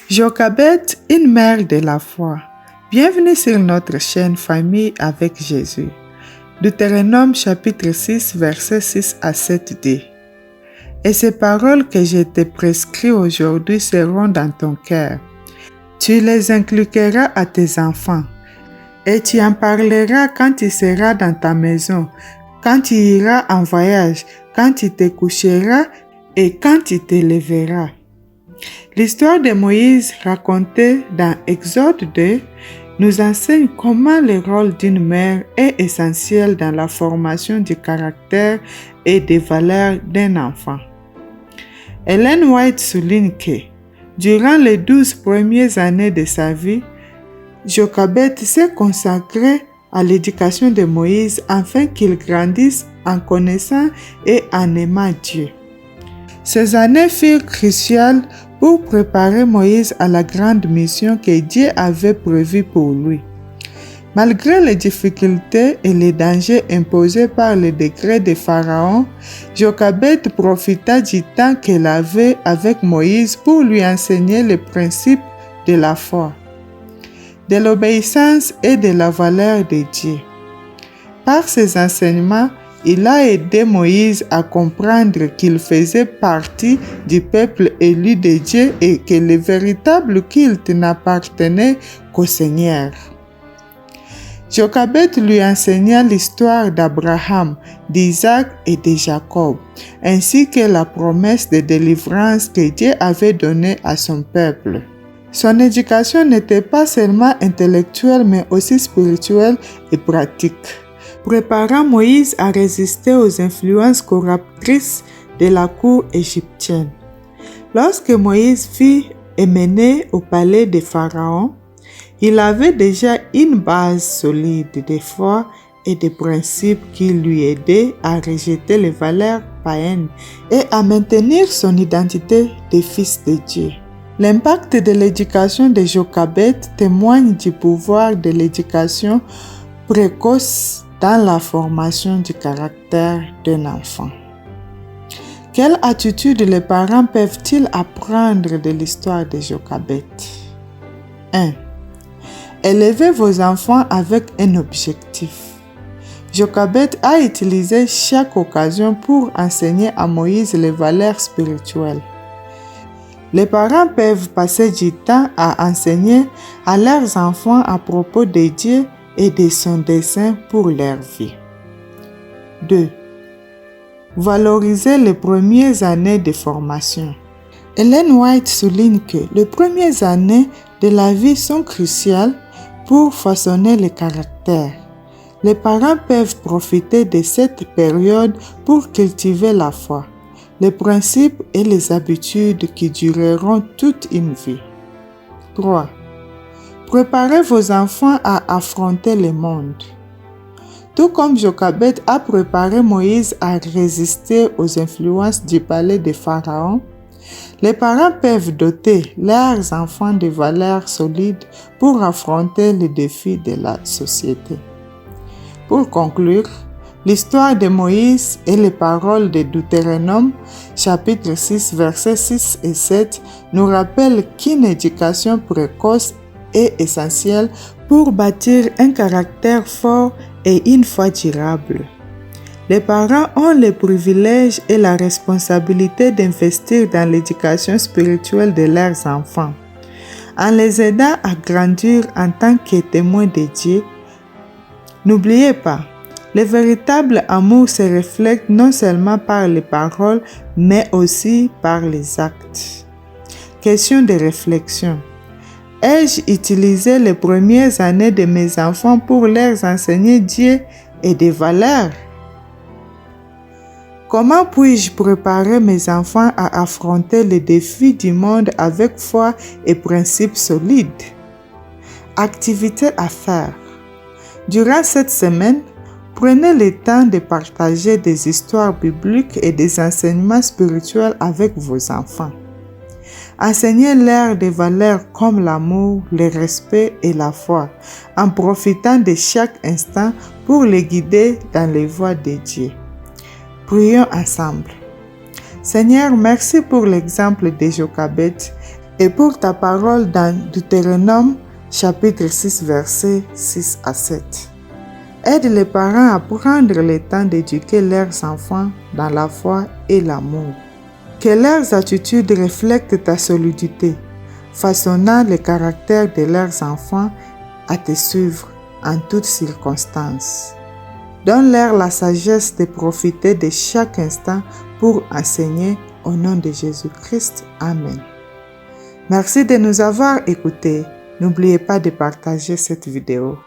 Jochebed, une mère de la foi. Bienvenue sur notre chaîne Famille avec Jésus. Deutéronome chapitre 6, versets 6 à 7d. Et ces paroles que je te prescris aujourd'hui seront dans ton cœur. Tu les inculqueras à tes enfants, et tu en parleras quand tu seras dans ta maison, quand tu iras en voyage, quand tu te coucheras et quand tu te lèveras. L'histoire de Moïse racontée dans Exode 2 nous enseigne comment le rôle d'une mère est essentiel dans la formation du caractère et des valeurs d'un enfant. Ellen White souligne que, durant les 12 premières années de sa vie, Jochebed s'est consacrée à l'éducation de Moïse afin qu'il grandisse en connaissant et en aimant Dieu. Ces années furent cruciales pour préparer Moïse à la grande mission que Dieu avait prévue pour lui. Malgré les difficultés et les dangers imposés par le décret de Pharaon, Jochebed profita du temps qu'elle avait avec Moïse pour lui enseigner les principes de la foi, de l'obéissance et de la valeur de Dieu. Par ses enseignements, il a aidé Moïse à comprendre qu'il faisait partie du peuple élu de Dieu et que le véritable culte n'appartenait qu'au Seigneur. Jochebed lui enseigna l'histoire d'Abraham, d'Isaac et de Jacob, ainsi que la promesse de délivrance que Dieu avait donnée à son peuple. Son éducation n'était pas seulement intellectuelle mais aussi spirituelle et pratique, préparant Moïse à résister aux influences corruptrices de la cour égyptienne. Lorsque Moïse fut emmené au palais de Pharaon, il avait déjà une base solide de foi et de principes qui lui aidaient à rejeter les valeurs païennes et à maintenir son identité de fils de Dieu. L'impact de l'éducation de Jochebed témoigne du pouvoir de l'éducation précoce dans la formation du caractère d'un enfant. Quelle attitude les parents peuvent-ils apprendre de l'histoire de Jochebed? 1. Élevez vos enfants avec un objectif. Jochebed a utilisé chaque occasion pour enseigner à Moïse les valeurs spirituelles. Les parents peuvent passer du temps à enseigner à leurs enfants à propos de Dieu et de son dessein pour leur vie. 2. Valorisez les premières années de formation. Ellen White souligne que les premières années de la vie sont cruciales pour façonner le caractère. Les parents peuvent profiter de cette période pour cultiver la foi, les principes et les habitudes qui dureront toute une vie. 3. Préparez vos enfants à affronter le monde. Tout comme Jochebed a préparé Moïse à résister aux influences du palais de Pharaon, les parents peuvent doter leurs enfants de valeurs solides pour affronter les défis de la société. Pour conclure, l'histoire de Moïse et les paroles de Deutéronome, chapitre 6, versets 6 et 7, nous rappellent qu'une éducation précoce est essentielle pour bâtir un caractère fort et une foi durable. Les parents ont le privilège et la responsabilité d'investir dans l'éducation spirituelle de leurs enfants. En les aidant à grandir en tant que témoins de Dieu, n'oubliez pas, le véritable amour se reflète non seulement par les paroles, mais aussi par les actes. Question de réflexion. Ai-je utilisé les premières années de mes enfants pour leur enseigner Dieu et des valeurs? Comment puis-je préparer mes enfants à affronter les défis du monde avec foi et principes solides? Activités à faire. Durant cette semaine, prenez le temps de partager des histoires bibliques et des enseignements spirituels avec vos enfants. Enseignez-leur des valeurs comme l'amour, le respect et la foi, en profitant de chaque instant pour les guider dans les voies de Dieu. Prions ensemble. Seigneur, merci pour l'exemple de Jochebed et pour ta parole dans Deutéronome chapitre 6 versets 6 à 7. Aide les parents à prendre le temps d'éduquer leurs enfants dans la foi et l'amour. Que leurs attitudes reflètent ta solidité, façonnant le caractère de leurs enfants à te suivre en toutes circonstances. Donne-leur la sagesse de profiter de chaque instant pour enseigner au nom de Jésus-Christ. Amen. Merci de nous avoir écoutés. N'oubliez pas de partager cette vidéo.